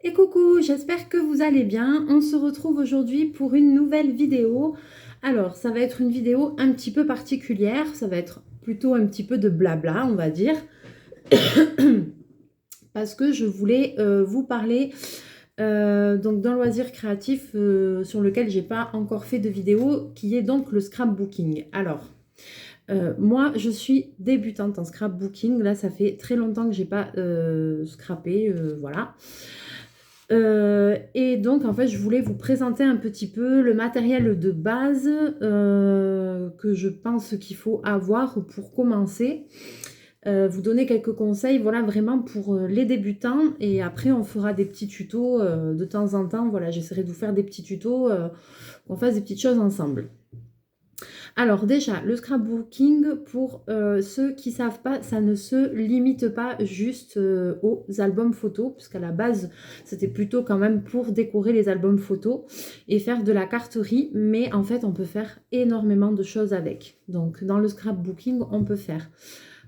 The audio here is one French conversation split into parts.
Et coucou, j'espère que vous allez bien. On se retrouve aujourd'hui pour une nouvelle vidéo. Alors, ça va être une vidéo un petit peu particulière. Ça va être plutôt un petit peu de blabla, on va dire. Parce que je voulais vous parler donc d'un loisir créatif sur lequel j'ai pas encore fait de vidéo, qui est donc le scrapbooking. Alors, moi, je suis débutante en scrapbooking. Là, ça fait très longtemps que j'ai pas scrappé, voilà. Et donc, en fait, je voulais vous présenter un petit peu le matériel de base que je pense qu'il faut avoir pour commencer. Vous donner quelques conseils, voilà, vraiment pour les débutants. Et après, on fera des petits tutos de temps en temps. Voilà, j'essaierai de vous faire des petits tutos, qu'on fasse des petites choses ensemble. Alors déjà, le scrapbooking, pour ceux qui ne savent pas, ça ne se limite pas juste aux albums photos, puisqu'à la base, c'était plutôt quand même pour décorer les albums photos et faire de la carterie, mais en fait, on peut faire énormément de choses avec. Donc, dans le scrapbooking, on peut faire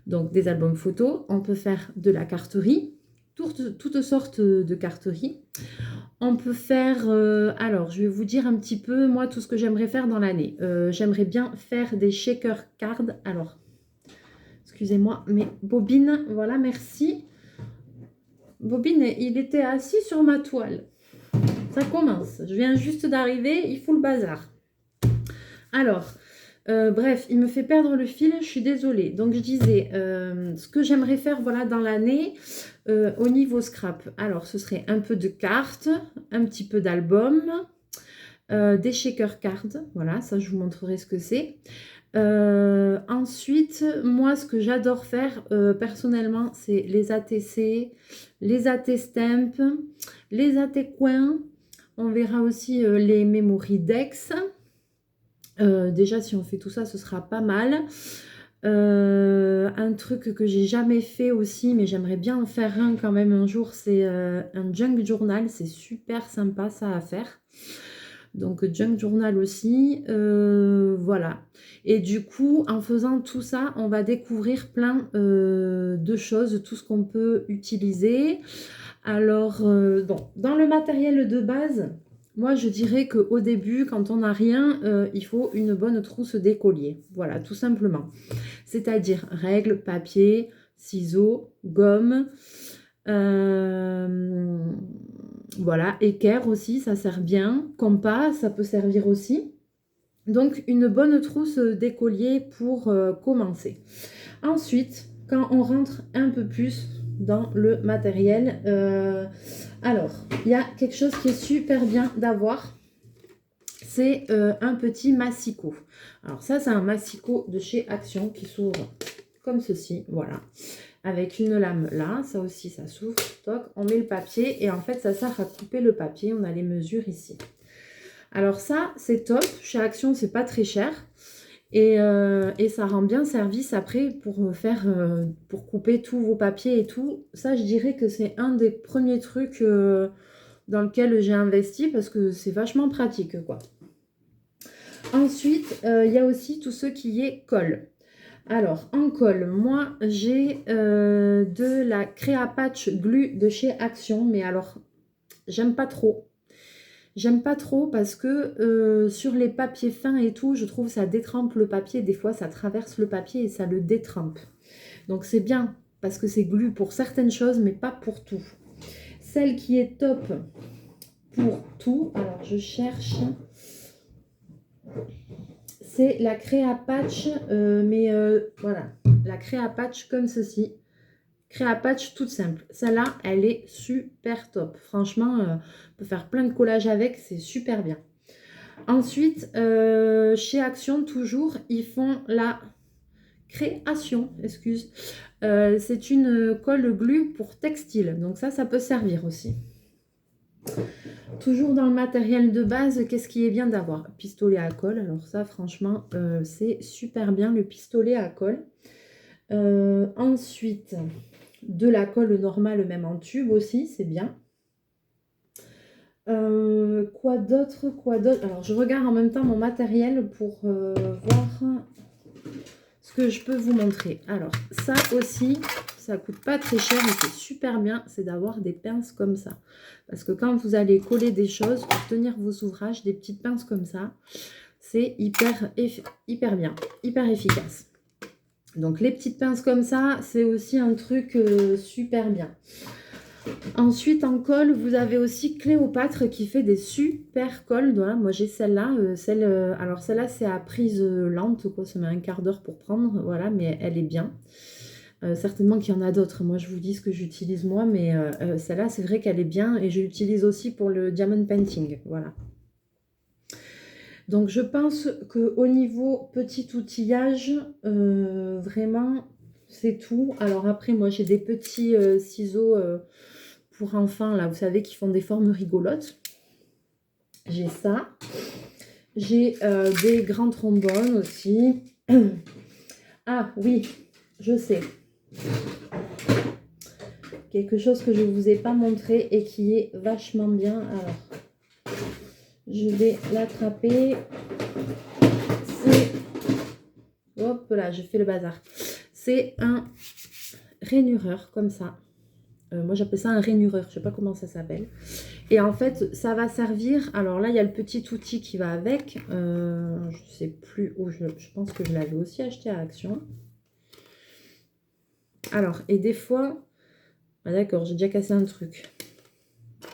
donc, des albums photos, on peut faire de la carterie, toutes sortes de carteries. On peut faire, alors je vais vous dire un petit peu, moi, tout ce que j'aimerais faire dans l'année. J'aimerais bien faire des shaker cards. Alors, excusez-moi, mais Bobine, voilà, merci. Bobine, il était assis sur ma toile. Ça commence. Je viens juste d'arriver, il fout le bazar. Alors, bref, il me fait perdre le fil, je suis désolée. Donc, je disais, ce que j'aimerais faire, voilà, dans l'année, au niveau scrap. Alors, ce serait un peu de cartes, un petit peu d'albums, des shaker cards, voilà, ça je vous montrerai ce que c'est. Ensuite, moi ce que j'adore faire personnellement, c'est les ATC, les AT Stamp, les AT Coins. On verra aussi les Memory Dex. Déjà, si on fait tout ça, ce sera pas mal. Un truc que j'ai jamais fait aussi, mais j'aimerais bien en faire un quand même un jour, c'est un junk journal. C'est super sympa ça à faire. Donc junk journal aussi, voilà. Et du coup, en faisant tout ça, on va découvrir plein de choses, tout ce qu'on peut utiliser. Alors, bon, dans le matériel de base, moi je dirais qu'au début, quand on n'a rien, il faut une bonne trousse d'écolier. Voilà, tout simplement. C'est-à-dire règles, papier, ciseaux, gomme. Voilà, équerre aussi, ça sert bien. Compas, ça peut servir aussi. Donc, une bonne trousse d'écolier pour commencer. Ensuite, quand on rentre un peu plus dans le matériel, alors, il y a quelque chose qui est super bien d'avoir. C'est un petit massicot. Alors ça, c'est un massicot de chez Action qui s'ouvre comme ceci, voilà. Avec une lame là, ça aussi, ça s'ouvre. Toc, on met le papier et en fait, ça sert à couper le papier. On a les mesures ici. Alors ça, c'est top. Chez Action, c'est pas très cher. Et ça rend bien service après pour faire, pour couper tous vos papiers et tout. Ça, je dirais que c'est un des premiers trucs dans lequel j'ai investi parce que c'est vachement pratique, quoi. Ensuite, il y a aussi tout ce qui est colle. Alors, en colle, moi, j'ai de la Créapatch Glue de chez Action. Mais alors, j'aime pas trop. J'aime pas trop parce que sur les papiers fins et tout, je trouve ça détrempe le papier. Des fois, ça traverse le papier et ça le détrempe. Donc, c'est bien parce que c'est glue pour certaines choses, mais pas pour tout. Celle qui est top pour tout, alors je cherche... C'est la Créapatch, mais voilà, la Créapatch comme ceci. Créapatch toute simple. Celle-là, elle est super top. Franchement, on peut faire plein de collages avec, c'est super bien. Ensuite, chez Action, toujours, ils font la création, excuse. C'est une colle glue pour textile. Donc ça peut servir aussi. Toujours dans le matériel de base, qu'est-ce qui est bien d'avoir? Pistolet à colle. Alors ça, franchement, c'est super bien, le pistolet à colle. Ensuite, de la colle normale, même en tube aussi, c'est bien. Quoi d'autre? Alors, je regarde en même temps mon matériel pour voir que je peux vous montrer. Alors, ça aussi, ça coûte pas très cher et c'est super bien, c'est d'avoir des pinces comme ça. Parce que quand vous allez coller des choses pour tenir vos ouvrages, des petites pinces comme ça, c'est hyper bien, hyper efficace. Donc, les petites pinces comme ça, c'est aussi un truc super bien. Ensuite, en colle, vous avez aussi Cléopâtre qui fait des super colles. Voilà, moi, j'ai celle-là. Alors, celle-là, c'est à prise lente, quoi. Ça met un quart d'heure pour prendre. Voilà, mais elle est bien. Certainement qu'il y en a d'autres. Moi, je vous dis ce que j'utilise moi, mais celle-là, c'est vrai qu'elle est bien. Et je l'utilise aussi pour le diamond painting. Voilà. Donc, je pense qu'au niveau petit outillage, vraiment, c'est tout. Alors, après, moi, j'ai des petits ciseaux pour enfants, là, vous savez, qui font des formes rigolotes. J'ai ça. J'ai des grands trombones aussi. Ah, oui, je sais. Quelque chose que je ne vous ai pas montré et qui est vachement bien. Alors, je vais l'attraper. C'est... Hop là, je fais le bazar. C'est un rainureur, comme ça. Moi, j'appelle ça un rainureur. Je ne sais pas comment ça s'appelle. Et en fait, ça va servir... Alors là, il y a le petit outil qui va avec. Je ne sais plus où. Je pense que je l'avais aussi acheté à Action. Alors, et des fois... Ah d'accord, j'ai déjà cassé un truc.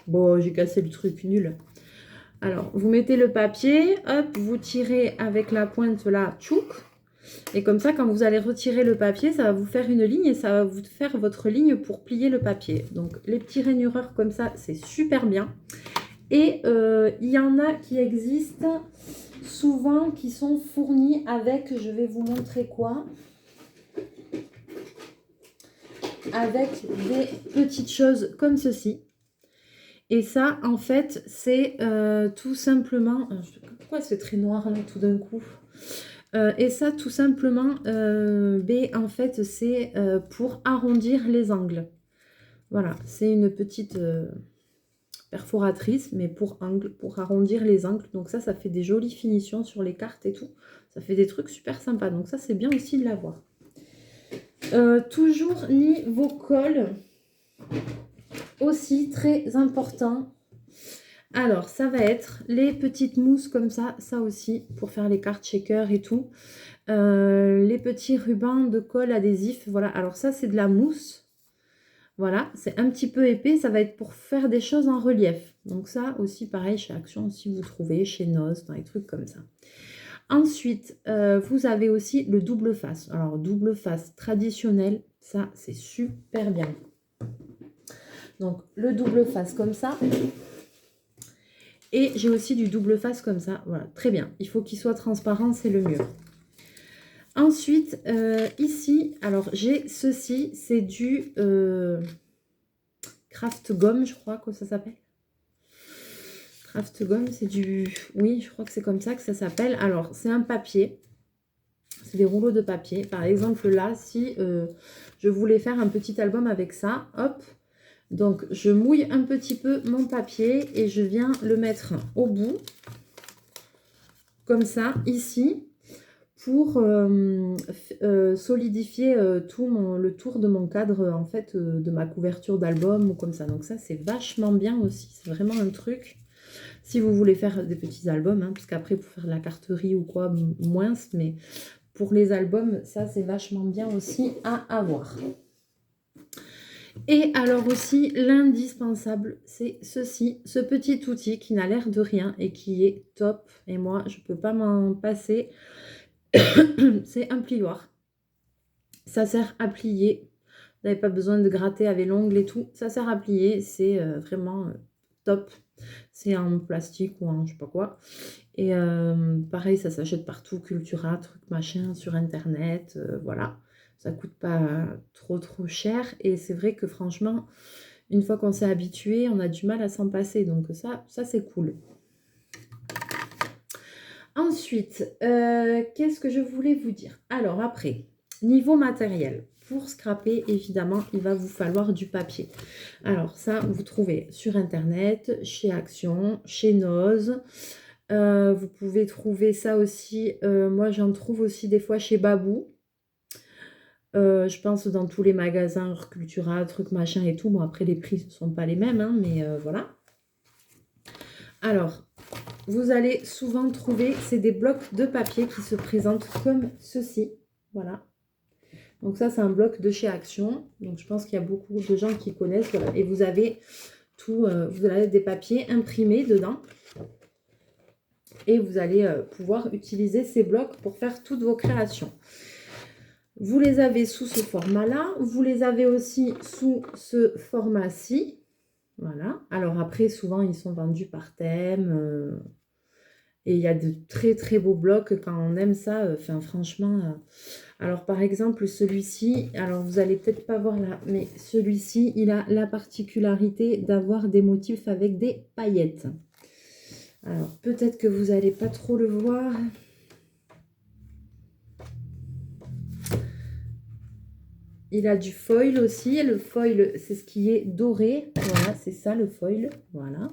Bon, j'ai cassé le truc, nul. Alors, vous mettez le papier, hop, vous tirez avec la pointe là, tchouk. Et comme ça, quand vous allez retirer le papier, ça va vous faire une ligne et ça va vous faire votre ligne pour plier le papier. Donc, les petits rainureurs comme ça, c'est super bien. Et il y en a qui existent souvent, qui sont fournis avec, je vais vous montrer quoi, avec des petites choses comme ceci. Et ça, en fait, c'est tout simplement... Pourquoi c'est très noir là tout d'un coup? Et ça, tout simplement, en fait, c'est pour arrondir les angles. Voilà, c'est une petite perforatrice, mais pour arrondir les angles. Donc ça, ça fait des jolies finitions sur les cartes et tout. Ça fait des trucs super sympas. Donc ça, c'est bien aussi de l'avoir. Toujours niveau colle, aussi très important. Alors, ça va être les petites mousses comme ça aussi, pour faire les cartes shaker et tout. Les petits rubans de colle adhésif, voilà. Alors ça, c'est de la mousse. Voilà, c'est un petit peu épais, ça va être pour faire des choses en relief. Donc ça aussi, pareil, chez Action, si vous trouvez, chez Noz, dans les trucs comme ça. Ensuite, vous avez aussi le double face. Alors, double face traditionnel, ça, c'est super bien. Donc, le double face comme ça. Et j'ai aussi du double face comme ça. Voilà, très bien. Il faut qu'il soit transparent, c'est le mieux. Ensuite, ici, alors j'ai ceci, c'est du Craft Gomme, je crois que ça s'appelle. Craft Gomme, c'est du... Oui, je crois que c'est comme ça que ça s'appelle. Alors, c'est un papier. C'est des rouleaux de papier. Par exemple, là, si je voulais faire un petit album avec ça, hop. Donc, je mouille un petit peu mon papier et je viens le mettre au bout. Comme ça, ici. Pour solidifier le tour de mon cadre, en fait, de ma couverture d'album ou comme ça. Donc ça, c'est vachement bien aussi. C'est vraiment un truc, si vous voulez faire des petits albums, hein, parce qu'après, pour faire de la carterie ou quoi, moins, mais pour les albums, ça, c'est vachement bien aussi à avoir. Et alors aussi, l'indispensable, c'est ceci, ce petit outil qui n'a l'air de rien et qui est top. Et moi, je ne peux pas m'en passer. C'est un plioir. Ça sert à plier. Vous n'avez pas besoin de gratter avec l'ongle et tout. Ça sert à plier. C'est vraiment top. C'est en plastique ou en je sais pas quoi. Et pareil, ça s'achète partout. Cultura, truc machin, sur Internet. Voilà. Ça coûte pas trop cher. Et c'est vrai que franchement, une fois qu'on s'est habitué, on a du mal à s'en passer. Donc ça c'est cool. Ensuite, qu'est-ce que je voulais vous dire? Alors après, niveau matériel, pour scraper, évidemment, il va vous falloir du papier. Alors ça, vous trouvez sur Internet, chez Action, chez Noz. Vous pouvez trouver ça aussi, moi j'en trouve aussi des fois chez Babou. Je pense dans tous les magasins, Cultura, trucs machin et tout. Bon, après, les prix ne sont pas les mêmes, hein, mais voilà. Alors, vous allez souvent trouver, c'est des blocs de papier qui se présentent comme ceci. Voilà. Donc ça, c'est un bloc de chez Action. Donc je pense qu'il y a beaucoup de gens qui connaissent. Voilà. Et vous avez tout, vous avez des papiers imprimés dedans. Et vous allez pouvoir utiliser ces blocs pour faire toutes vos créations. Vous les avez sous ce format-là. Vous les avez aussi sous ce format-ci. Voilà. Alors après, souvent, ils sont vendus par thème. Et il y a de très très beaux blocs quand on aime ça. Enfin, franchement. Alors par exemple, celui-ci, alors vous allez peut-être pas voir là, mais celui-ci, il a la particularité d'avoir des motifs avec des paillettes. Alors peut-être que vous n'allez pas trop le voir. Il a du foil aussi. Le foil, c'est ce qui est doré. Voilà, c'est ça le foil. Voilà.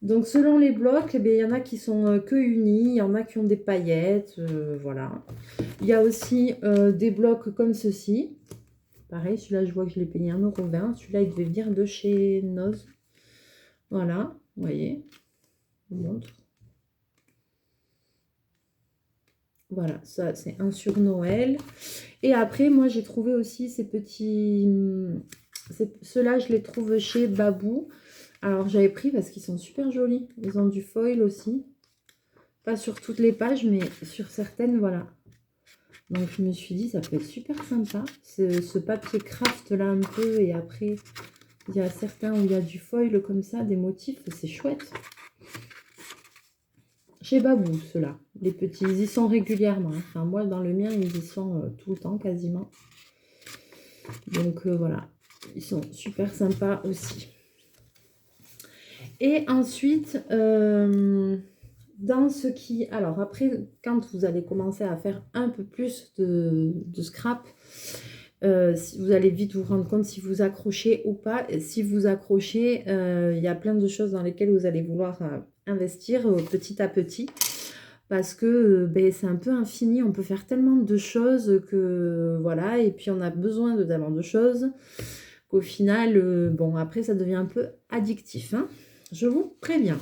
Donc, selon les blocs, eh bien, il y en a qui sont que unis. Il y en a qui ont des paillettes. Voilà. Il y a aussi des blocs comme ceci. Pareil, celui-là, je vois que je l'ai payé 1,20 €. Celui-là, il devait venir de chez Noz. Voilà, vous voyez. Je vous montre. Voilà, ça c'est un sur Noël. Et après, moi j'ai trouvé aussi ces petits... Ceux-là, je les trouve chez Babou. Alors j'avais pris parce qu'ils sont super jolis. Ils ont du foil aussi. Pas sur toutes les pages, mais sur certaines, voilà. Donc je me suis dit, ça peut être super sympa. Ce papier craft là un peu. Et après, il y a certains où il y a du foil comme ça, des motifs. C'est chouette. Chez Babou, ceux-là, les petits, ils y sont régulièrement. Enfin, moi, dans le mien, ils y sont tout le temps, quasiment. Donc, voilà. Ils sont super sympas aussi. Et ensuite, dans ce qui... Alors, après, quand vous allez commencer à faire un peu plus de scrap, vous allez vite vous rendre compte si vous accrochez ou pas. Et si vous accrochez, il y a plein de choses dans lesquelles vous allez vouloir investir petit à petit. Parce que ben, c'est un peu infini, on peut faire tellement de choses que voilà, et puis on a besoin de tellement de choses qu'au final, bon, après ça devient un peu addictif, hein, je vous préviens.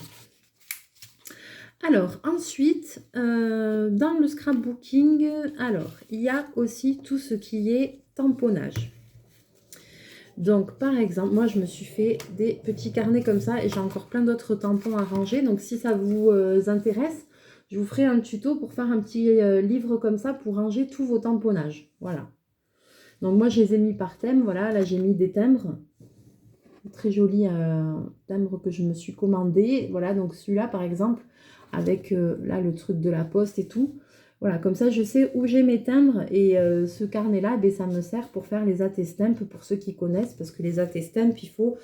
Alors ensuite, dans le scrapbooking, alors il y a aussi tout ce qui est tamponnage. Donc par exemple, moi je me suis fait des petits carnets comme ça et j'ai encore plein d'autres tampons à ranger. Donc si ça vous intéresse, je vous ferai un tuto pour faire un petit livre comme ça pour ranger tous vos tamponnages. Voilà. Donc moi je les ai mis par thème. Voilà, là j'ai mis des timbres. Très joli timbre que je me suis commandé. Voilà, donc celui-là par exemple, avec là le truc de la poste et tout. Voilà, comme ça je sais où j'ai mes timbres et ce carnet-là, ben, ça me sert pour faire les attestamps pour ceux qui connaissent, parce que les attestamps, il faut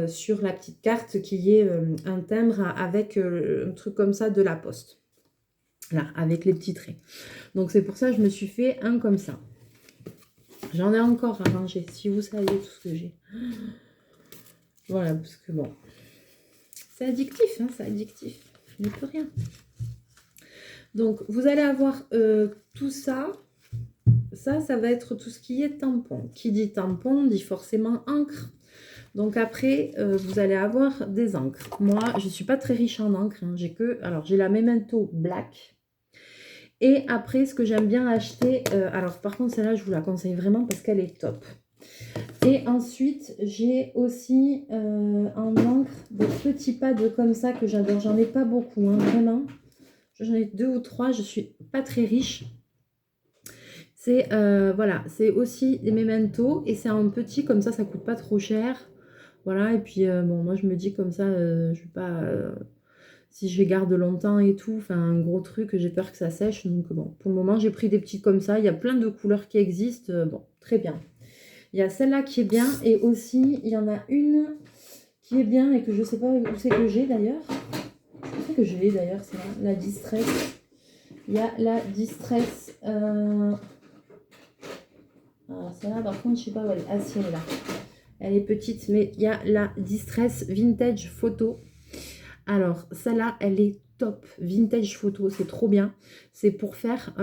sur la petite carte qu'il y ait un timbre avec un truc comme ça de la poste. Là, avec les petits traits. Donc c'est pour ça que je me suis fait un comme ça. J'en ai encore à ranger, si vous saviez tout ce que j'ai. Voilà, parce que bon, c'est addictif, hein, c'est addictif. Je n'y peux rien. Donc, vous allez avoir tout ça. Ça va être tout ce qui est tampon. Qui dit tampon, dit forcément encre. Donc après, vous allez avoir des encres. Moi, je ne suis pas très riche en encre. Hein. J'ai la Memento Black. Et après, ce que j'aime bien acheter... alors, par contre, celle-là, je vous la conseille vraiment parce qu'elle est top. Et ensuite, j'ai aussi en encre des petits pads comme ça que j'adore. J'en ai pas beaucoup, hein, vraiment. J'en ai 2 ou 3, je suis pas très riche. C'est voilà, c'est aussi des Memento et c'est en petit, comme ça coûte pas trop cher. Voilà, et puis bon, moi je me dis comme ça, je vais pas... si je les garde longtemps et tout, enfin un gros truc, j'ai peur que ça sèche. Donc bon, pour le moment, j'ai pris des petits comme ça. Il y a plein de couleurs qui existent. Bon, très bien. Il y a celle-là qui est bien et aussi, il y en a une qui est bien et que je sais pas où c'est que j'ai d'ailleurs. Je sais que je l'ai d'ailleurs, c'est la Distress. Il y a la Distress. Alors celle-là, par contre, je sais pas où elle est. Ah si, elle est là. Elle est petite, mais il y a la Distress Vintage Photo. Alors, celle-là, elle est top. Vintage photo, c'est trop bien. C'est pour faire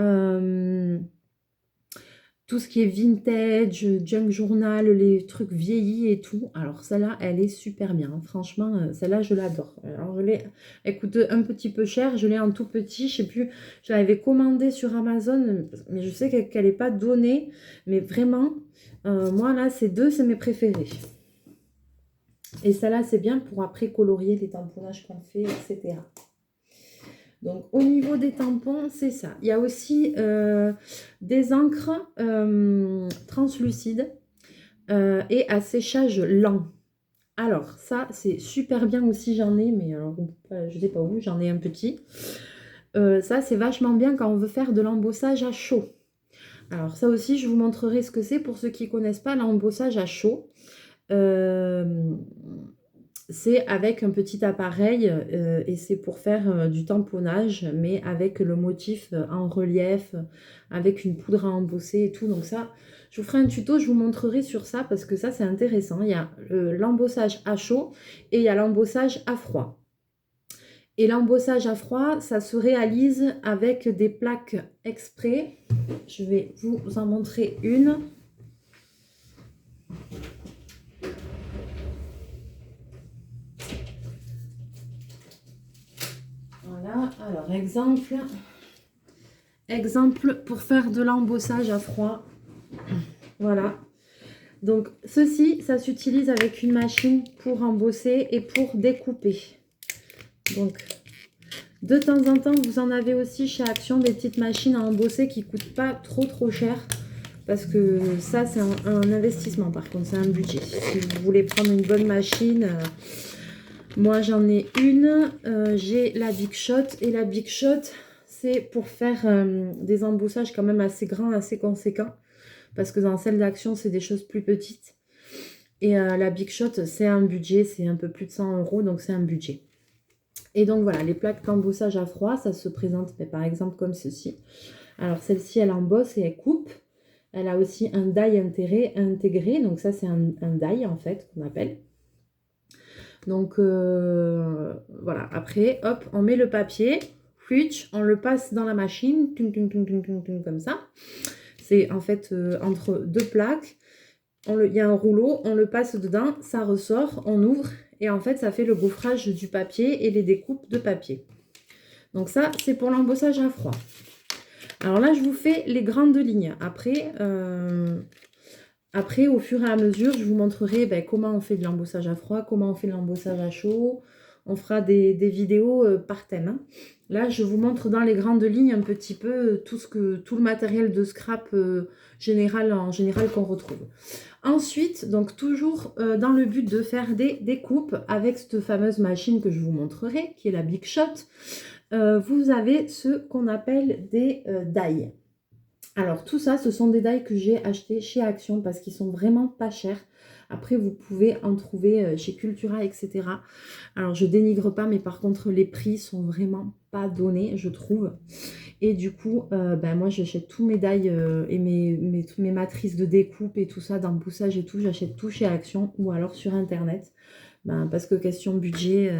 tout ce qui est vintage, junk journal, les trucs vieillis et tout. Alors celle-là, elle est super bien. Franchement, celle-là, je l'adore. Alors je l'ai, elle coûte un petit peu cher. Je l'ai en tout petit. Je sais plus, je l'avais commandée sur Amazon, mais je sais qu'elle n'est pas donnée. Mais vraiment, moi là, ces deux, c'est mes préférés. Et celle-là, c'est bien pour après colorier les tamponnages qu'on fait, etc. Donc, au niveau des tampons, c'est ça. Il y a aussi des encres translucides et à séchage lent. Alors, ça, c'est super bien aussi, j'en ai, mais alors, je ne sais pas où, j'en ai un petit. Ça, c'est vachement bien quand on veut faire de l'embossage à chaud. Alors, ça aussi, je vous montrerai ce que c'est pour ceux qui ne connaissent pas l'embossage à chaud. C'est avec un petit appareil et c'est pour faire du tamponnage, mais avec le motif en relief, avec une poudre à embosser et tout. Donc ça, je vous ferai un tuto, je vous montrerai sur ça parce que ça, c'est intéressant. Il y a l'embossage à chaud et il y a l'embossage à froid. Et l'embossage à froid, ça se réalise avec des plaques exprès. Je vais vous en montrer une. Voilà, alors exemple pour faire de l'embossage à froid. Voilà. Donc ceci, ça s'utilise avec une machine pour embosser et pour découper. Donc de temps en temps, vous en avez aussi chez Action des petites machines à embosser qui ne coûtent pas trop cher. Parce que ça, c'est un investissement par contre, c'est un budget. Si vous voulez prendre une bonne machine... moi, j'en ai une, j'ai la Big Shot et la Big Shot, c'est pour faire des embossages quand même assez grands, assez conséquents parce que dans celle d'Action, c'est des choses plus petites. Et la Big Shot, c'est un budget, c'est un peu plus de 100 €, donc c'est un budget. Et donc voilà, les plaques d'embossage à froid, ça se présente par exemple comme ceci. Alors celle-ci, elle embosse et elle coupe. Elle a aussi un die intégré, donc ça c'est un die en fait qu'on appelle. Donc voilà, après, hop, on met le papier, on le passe dans la machine, comme ça. C'est en fait entre deux plaques, il y a un rouleau, on le passe dedans, ça ressort, on ouvre, et en fait, ça fait le gaufrage du papier et les découpes de papier. Donc ça, c'est pour l'embossage à froid. Alors là, je vous fais les grandes lignes. Après, au fur et à mesure, je vous montrerai comment on fait de l'embossage à froid, comment on fait de l'embossage à chaud. On fera des vidéos par thème. Hein. Là, je vous montre dans les grandes lignes un petit peu tout le matériel de scrap en général qu'on retrouve. Ensuite, donc toujours dans le but de faire des découpes avec cette fameuse machine que je vous montrerai, qui est la Big Shot, vous avez ce qu'on appelle des die. Alors tout ça, ce sont des die que j'ai achetés chez Action parce qu'ils sont vraiment pas chers. Après, vous pouvez en trouver chez Cultura, etc. Alors, je dénigre pas, mais par contre, les prix sont vraiment pas donnés, je trouve. Et du coup, moi, j'achète tous mes die et mes matrices de découpe et tout ça, d'emboussage et tout. J'achète tout chez Action ou alors sur Internet. Parce que question budget,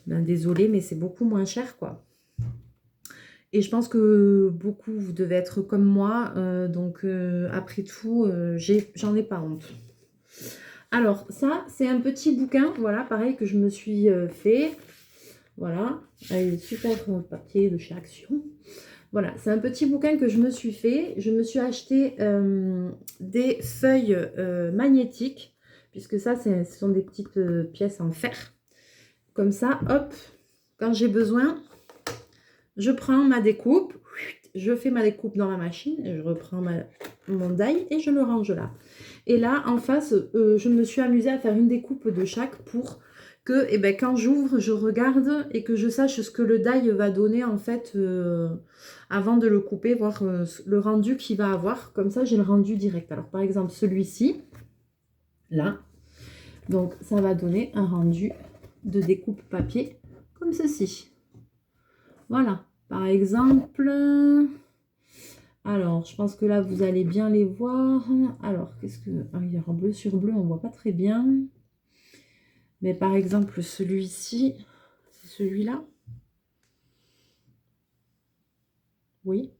désolé, mais c'est beaucoup moins cher, quoi. Et je pense que beaucoup, vous devez être comme moi. Donc, après tout, j'en ai pas honte. Alors, ça, c'est un petit bouquin, voilà, pareil, que je me suis fait. Voilà, avec super papier de chez Action. Voilà, c'est un petit bouquin que je me suis fait. Je me suis acheté des feuilles magnétiques, puisque ça, ce sont des petites pièces en fer. Comme ça, hop, quand j'ai besoin, je prends ma découpe, je fais ma découpe dans la machine, je reprends mon die et je le range là. Et là, en face, je me suis amusée à faire une découpe de chaque pour que quand j'ouvre, je regarde et que je sache ce que le die va donner en fait avant de le couper, voir le rendu qu'il va avoir. Comme ça, j'ai le rendu direct. Alors, par exemple, celui-ci, là, donc ça va donner un rendu de découpe papier comme ceci. Voilà. Par exemple, alors je pense que là vous allez bien les voir. Alors qu'est-ce que... Ah, il y a en bleu sur bleu, on voit pas très bien. Mais par exemple celui-ci, c'est celui-là. Oui.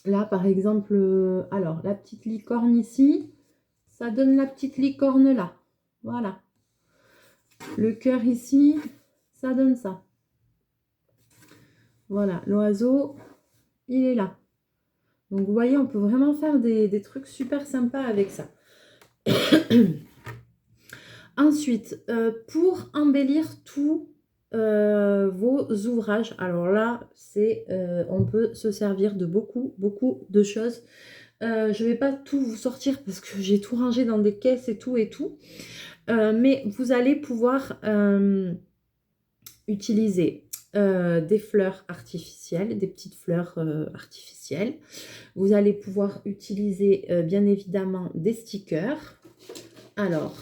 Là, par exemple, alors, la petite licorne ici, ça donne la petite licorne là. Voilà. Le cœur ici, ça donne ça. Voilà, l'oiseau, il est là. Donc, vous voyez, on peut vraiment faire des trucs super sympas avec ça. Ensuite, pour embellir tous vos ouvrages, alors là, on peut se servir de beaucoup de choses. Je ne vais pas tout vous sortir parce que j'ai tout rangé dans des caisses et tout. Mais vous allez pouvoir utiliser des fleurs artificielles, des petites fleurs artificielles. Vous allez pouvoir utiliser bien évidemment des stickers. Alors,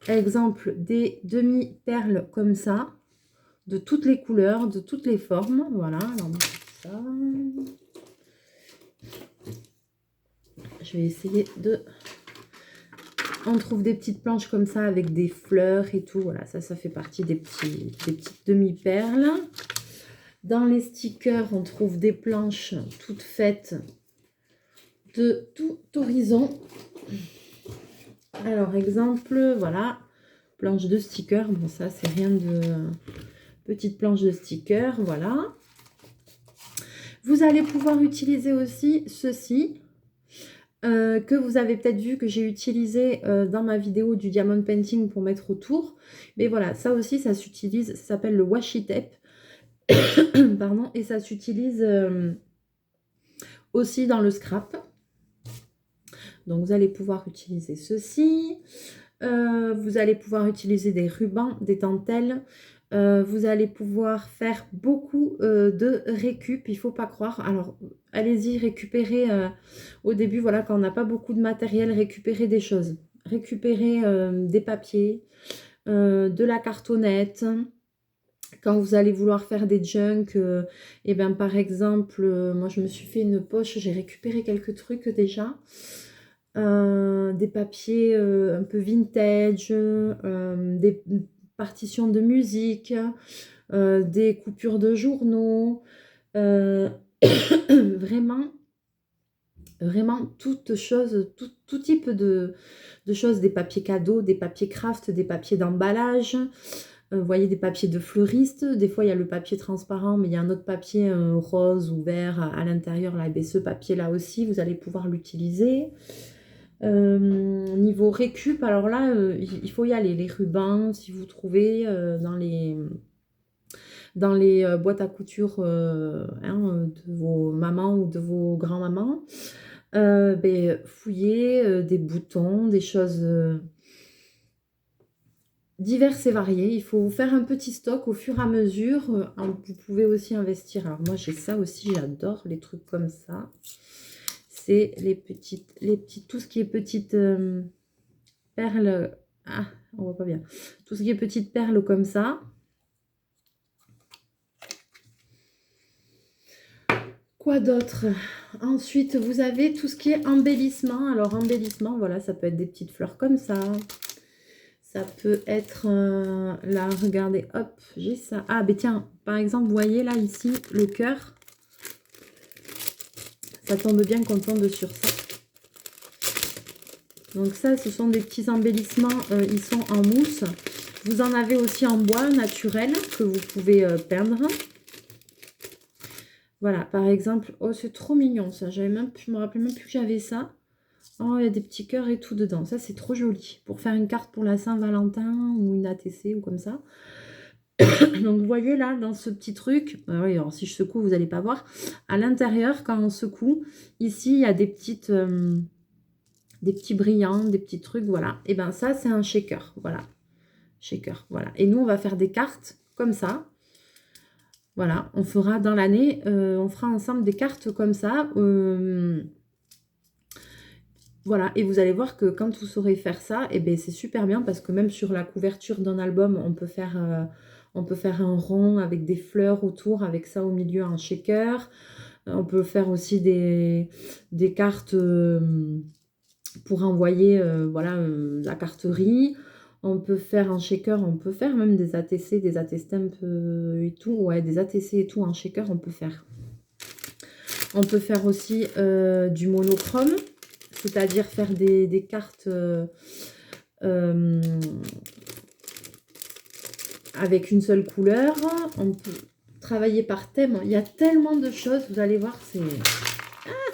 exemple, des demi-perles comme ça, de toutes les couleurs, de toutes les formes. Voilà, alors ça. Je vais essayer de... On trouve des petites planches comme ça avec des fleurs et tout. Voilà, ça fait partie des petites demi-perles. Dans les stickers, on trouve des planches toutes faites de tout horizon. Alors, exemple, voilà, planche de stickers. Bon, ça, c'est rien de... Petite planche de stickers, voilà. Vous allez pouvoir utiliser aussi ceci. Que vous avez peut-être vu que j'ai utilisé dans ma vidéo du diamond painting pour mettre autour. Mais voilà, ça aussi, ça s'utilise, ça s'appelle le washi tape. Pardon, et ça s'utilise aussi dans le scrap. Donc, vous allez pouvoir utiliser ceci. Vous allez pouvoir utiliser des rubans, des dentelles. Vous allez pouvoir faire beaucoup de récup, il ne faut pas croire. Alors, allez-y, récupérer au début, voilà, quand on n'a pas beaucoup de matériel, récupérer des choses. Récupérer des papiers, de la cartonnette. Quand vous allez vouloir faire des junks, et ben, par exemple, moi je me suis fait une poche, j'ai récupéré quelques trucs déjà. Des papiers un peu vintage, des partitions de musique, des coupures de journaux, vraiment toutes choses, tout type de choses, des papiers cadeaux, des papiers craft, des papiers d'emballage. Vous voyez, des papiers de fleuriste. Des fois, il y a le papier transparent, mais il y a un autre papier rose ou vert à l'intérieur. Là, et bien, ce papier-là aussi, vous allez pouvoir l'utiliser. Niveau récup, alors là, il faut y aller. Les rubans, si vous trouvez dans les boîtes à couture de vos mamans ou de vos grands-mamans, ben, fouillez des boutons, des choses diverses et variées. Il faut faire un petit stock au fur et à mesure. Vous pouvez aussi investir. Alors moi, j'ai ça aussi, j'adore les trucs comme ça. C'est les petites, tout ce qui est petites perles. Ah, on voit pas bien. Tout ce qui est petites perles comme ça. Quoi d'autre? Ensuite, vous avez tout ce qui est embellissement. Alors, embellissement, voilà, ça peut être des petites fleurs comme ça. Ça peut être... là, regardez, hop, j'ai ça. Ah, ben tiens, par exemple, vous voyez là, ici, le cœur. Ça tombe bien qu'on tombe sur ça. Donc ça, ce sont des petits embellissements. Ils sont en mousse. Vous en avez aussi en bois naturel que vous pouvez peindre. Voilà, par exemple. Oh, c'est trop mignon ça. Je me rappelle même plus que j'avais ça. Oh, il y a des petits cœurs et tout dedans. Ça, c'est trop joli. Pour faire une carte pour la Saint-Valentin ou une ATC ou comme ça. Donc, vous voyez là, dans ce petit truc. Oui, alors si je secoue, vous n'allez pas voir. À l'intérieur, quand on secoue, ici, il y a des petites... des petits brillants, des petits trucs, voilà. Et bien ça, c'est un shaker, voilà. Shaker, voilà. Et nous, on va faire des cartes comme ça. Voilà, on fera dans l'année, on fera ensemble des cartes comme ça. Voilà, et vous allez voir que quand vous saurez faire ça, et bien c'est super bien parce que même sur la couverture d'un album, on peut faire un rond avec des fleurs autour, avec ça au milieu, un shaker. On peut faire aussi des cartes... pour envoyer voilà, la carterie. On peut faire en shaker, on peut faire même des ATC, des AT stamp et tout. Ouais, des ATC et tout en shaker, on peut faire. On peut faire aussi du monochrome, c'est-à-dire faire des cartes avec une seule couleur. On peut travailler par thème. Il y a tellement de choses, vous allez voir, c'est... Ah,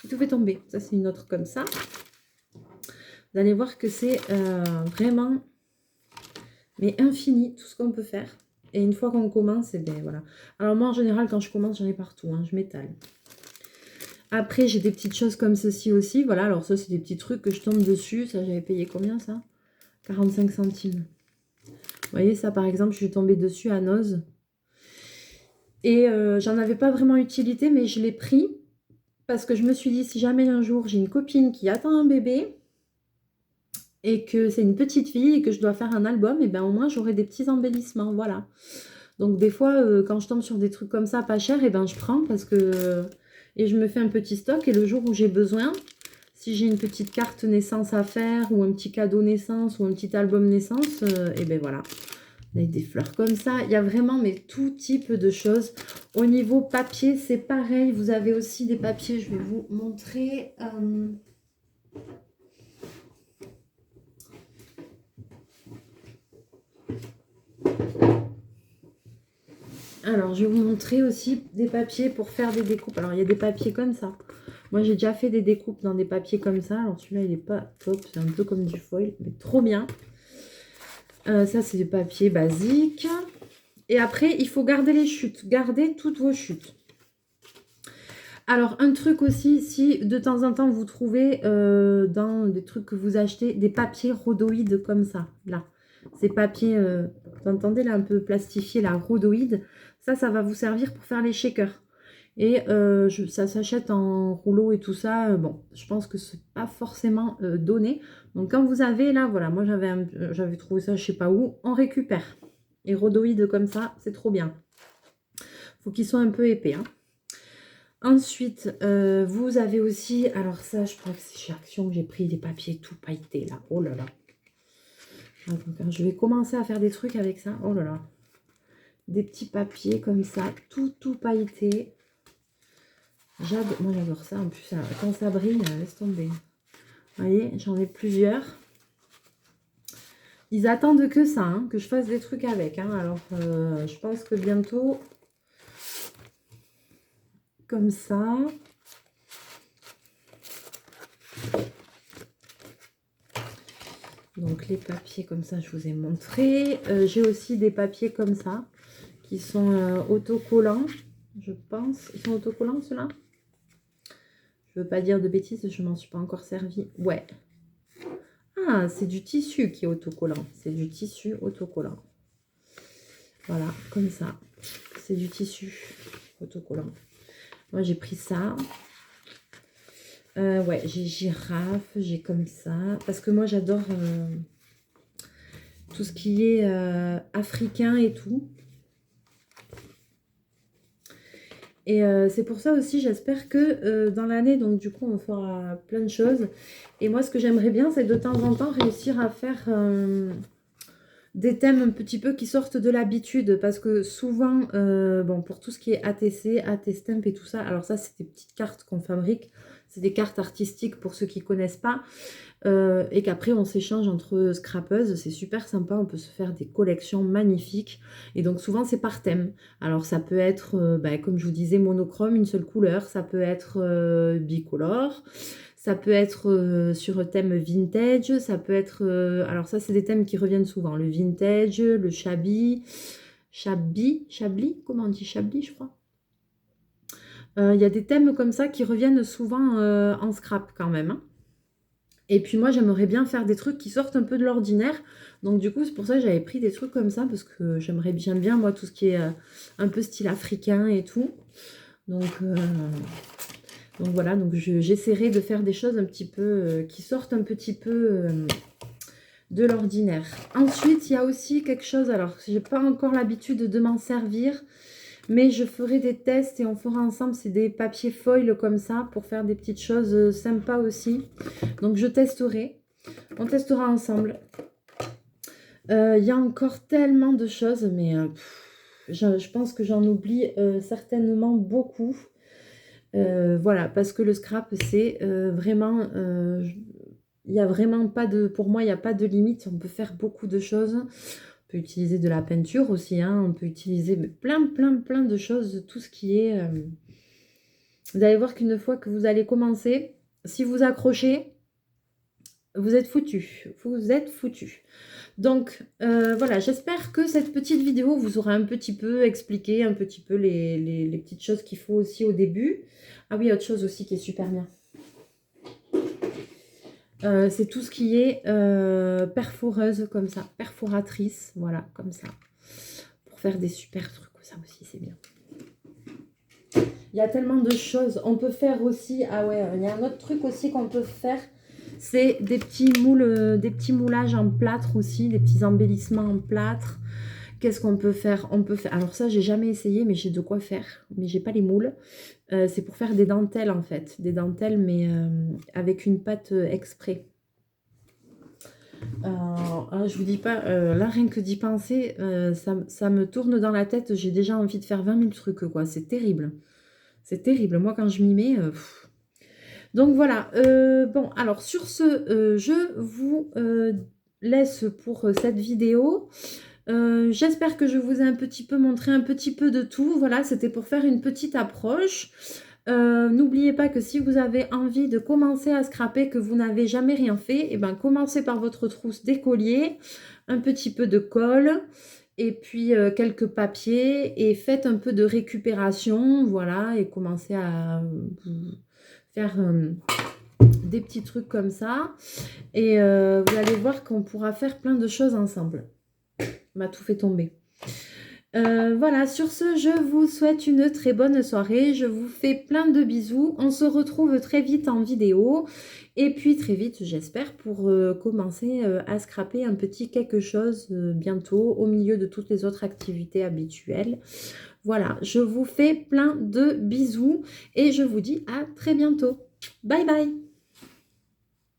tout fait tomber. Ça, c'est une autre comme ça. Vous allez voir que c'est vraiment mais infini tout ce qu'on peut faire. Et une fois qu'on commence, et ben voilà. Alors moi, en général, quand je commence, j'en ai partout. Hein, je m'étale. Après, j'ai des petites choses comme ceci aussi. Voilà, alors ça, c'est des petits trucs que je tombe dessus. Ça, j'avais payé combien, ça? 45 centimes. Vous voyez, ça, par exemple, je suis tombée dessus à Noz. Et j'en avais pas vraiment utilité, mais je l'ai pris. Parce que je me suis dit, si jamais un jour, j'ai une copine qui attend un bébé, et que c'est une petite fille, et que je dois faire un album, et ben au moins, j'aurai des petits embellissements, voilà. Donc, des fois, quand je tombe sur des trucs comme ça, pas cher, et ben je prends, parce que... Et je me fais un petit stock, et le jour où j'ai besoin, si j'ai une petite carte naissance à faire, ou un petit cadeau naissance, ou un petit album naissance, et ben voilà. Avec des fleurs comme ça, il y a vraiment mais tout type de choses. Au niveau papier, c'est pareil. Vous avez aussi des papiers, je vais vous montrer. Alors, je vais vous montrer aussi des papiers pour faire des découpes. Alors, il y a des papiers comme ça. Moi, j'ai déjà fait des découpes dans des papiers comme ça. Alors, celui-là, il n'est pas top. C'est un peu comme du foil, mais trop bien. Ça, c'est du papier basique. Et après, il faut garder les chutes. Gardez toutes vos chutes. Alors, un truc aussi, si de temps en temps, vous trouvez dans des trucs que vous achetez, des papiers rhodoïdes comme ça, là. Ces papiers, vous entendez là, un peu plastifiés, là, rhodoïdes. Ça va vous servir pour faire les shakers. Et ça s'achète en rouleau et tout ça. Bon, je pense que c'est pas forcément donné. Donc, quand vous avez, là, voilà, moi, j'avais trouvé ça, je sais pas où, on récupère. Et rhodoïdes comme ça, c'est trop bien. Faut qu'ils soient un peu épais, hein. Ensuite, vous avez aussi, alors ça, je crois que c'est chez Action que j'ai pris des papiers tout pailletés, là. Oh là là. Attends, je vais commencer à faire des trucs avec ça. Oh là là. Des petits papiers comme ça, tout pailleté. Moi, j'adore ça. En plus, quand ça brille, laisse tomber. Vous voyez, j'en ai plusieurs. Ils attendent que ça, hein, que je fasse des trucs avec. Hein. Alors, je pense que bientôt, comme ça... Donc les papiers comme ça, je vous ai montré. J'ai aussi des papiers comme ça, qui sont autocollants, je pense. Ils sont autocollants ceux-là? Je veux pas dire de bêtises, je m'en suis pas encore servi. Ouais. Ah, c'est du tissu qui est autocollant. C'est du tissu autocollant. Voilà, comme ça. C'est du tissu autocollant. Moi, j'ai pris ça. Ouais, j'ai girafe, j'ai comme ça. Parce que moi, j'adore tout ce qui est africain et tout. Et c'est pour ça aussi, j'espère que dans l'année, donc du coup, on fera plein de choses. Et moi, ce que j'aimerais bien, c'est de temps en temps réussir à faire des thèmes un petit peu qui sortent de l'habitude. Parce que souvent, bon, pour tout ce qui est ATC, AT Stamp et tout ça, alors ça, c'est des petites cartes qu'on fabrique. C'est des cartes artistiques pour ceux qui ne connaissent pas. Et qu'après on s'échange entre scrapeuses, c'est super sympa, on peut se faire des collections magnifiques et donc souvent c'est par thème. Alors ça peut être, comme je vous disais, monochrome, une seule couleur, ça peut être bicolore, ça peut être sur thème vintage, ça peut être, alors ça c'est des thèmes qui reviennent souvent, le vintage, le chablis, comment on dit chablis je crois. Il y a des thèmes comme ça qui reviennent souvent en scrap quand même, hein. Et puis moi, j'aimerais bien faire des trucs qui sortent un peu de l'ordinaire. Donc du coup, c'est pour ça que j'avais pris des trucs comme ça, parce que j'aime bien, moi, tout ce qui est un peu style africain et tout. Donc voilà, donc j'essaierai de faire des choses un petit peu, qui sortent un petit peu de l'ordinaire. Ensuite, il y a aussi quelque chose, alors j'ai pas encore l'habitude de m'en servir, mais je ferai des tests et on fera ensemble, c'est des papiers foil comme ça pour faire des petites choses sympas aussi. Donc je testerai, on testera ensemble. Il y a encore tellement de choses, mais je pense que j'en oublie certainement beaucoup. Voilà, parce que le scrap, c'est vraiment... il n'y a vraiment pas de... Pour moi, il n'y a pas de limite. On peut faire beaucoup de choses. On peut utiliser de la peinture aussi. Hein. On peut utiliser plein de choses. Tout ce qui est... Vous allez voir qu'une fois que vous allez commencer, si vous accrochez, vous êtes foutu. Vous êtes foutu. Donc, voilà, j'espère que cette petite vidéo vous aura un petit peu expliqué, un petit peu les petites choses qu'il faut aussi au début. Ah oui, autre chose aussi qui est super bien. C'est tout ce qui est perforeuse comme ça, perforatrice, voilà, comme ça. Pour faire des super trucs, ça aussi c'est bien. Il y a tellement de choses. On peut faire aussi, ah ouais, il y a un autre truc aussi qu'on peut faire. C'est des petits moules, des petits moulages en plâtre aussi, des petits embellissements en plâtre. Qu'est-ce qu'on peut faire? On peut faire. Alors ça, j'ai jamais essayé, mais j'ai de quoi faire. Mais j'ai pas les moules. C'est pour faire des dentelles en fait, des dentelles, mais avec une pâte exprès. Je vous dis pas, là rien que d'y penser, ça me tourne dans la tête. J'ai déjà envie de faire 20 000 trucs quoi. C'est terrible. C'est terrible. Moi quand je m'y mets. Donc voilà, bon, alors sur ce, je vous laisse pour cette vidéo. J'espère que je vous ai un petit peu montré un petit peu de tout. Voilà, c'était pour faire une petite approche. N'oubliez pas que si vous avez envie de commencer à scraper, que vous n'avez jamais rien fait, et ben commencez par votre trousse d'écolier, un petit peu de colle, et puis quelques papiers, et faites un peu de récupération, voilà, et commencez à faire des petits trucs comme ça. Et vous allez voir qu'on pourra faire plein de choses ensemble. M'a tout fait tomber. Voilà, sur ce, je vous souhaite une très bonne soirée. Je vous fais plein de bisous. On se retrouve très vite en vidéo. Et puis très vite, j'espère, pour commencer à scraper un petit quelque chose bientôt au milieu de toutes les autres activités habituelles. Voilà, je vous fais plein de bisous et je vous dis à très bientôt. Bye bye!